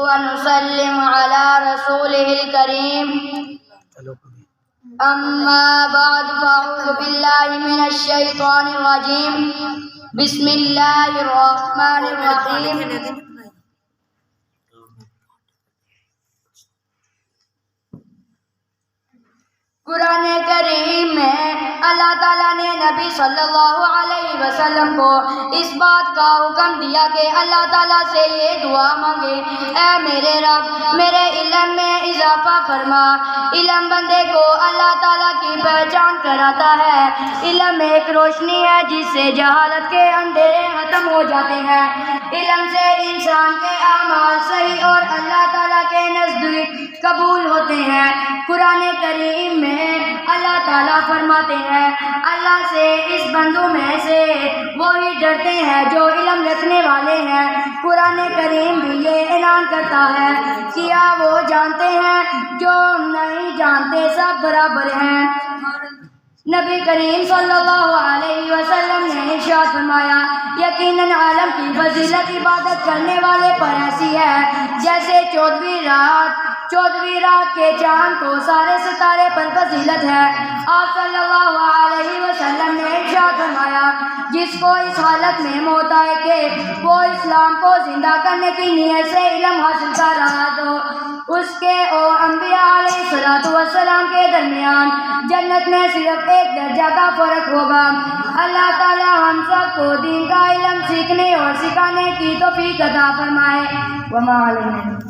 ونسلم على رسوله الكريم أما بعد فأعوذ بالله من الشيطان الرجيم بسم الله الرحمن الرحيم قرآن کریم میں اللہ تعالیٰ نے نبی صلی اللہ علیہ وسلم کو اس بات کا حکم دیا کہ اللہ تعالیٰ سے یہ دعا مانگے، اے میرے رب میرے علم میں اضافہ فرما۔ علم بندے کو اللہ تعالیٰ کی پہچان کراتا ہے۔ علم ایک روشنی ہے جس سے جہالت کے اندھیرے ختم ہو جاتے ہیں۔ علم سے انسان کے اعمال صحیح اور اللہ تعالیٰ کے نزدیک قبول ہوتے ہیں۔ قرآن کریم میں اللہ تعالیٰ فرماتے ہیں، اللہ سے اس بندوں میں سے وہی ڈرتے ہیں جو علم رکھنے والے ہیں۔ قرآن کریم بھی یہ اعلان کرتا ہے، کیا وہ جانتے ہیں جو نہیں جانتے سب برابر ہیں۔ نبی کریم صلی اللہ علیہ وسلم نے ارشاد فرمایا، یقیناً عالم کی فضیلت عبادت کرنے والے پر ایسی ہے جیسے چودھویں رات کے چاند کو سارے ستارے پر فضیلت ہے۔ آپ صلی اللہ علیہ وسلم نے ارشاد فرمایا، جس کو اس حالت میں موت آئے کہ وہ اسلام کو زندہ کرنے کی نیت سے علم حاصل کر رہا تو اس کے اور انبیاء علیہ السلام کے درمیان جنت میں صرف ایک درجہ کا فرق ہوگا۔ اللہ تعالی ہم سب کو دین کا علم سیکھنے اور سکھانے کی توفیق عطا فرمائے۔ وما علینا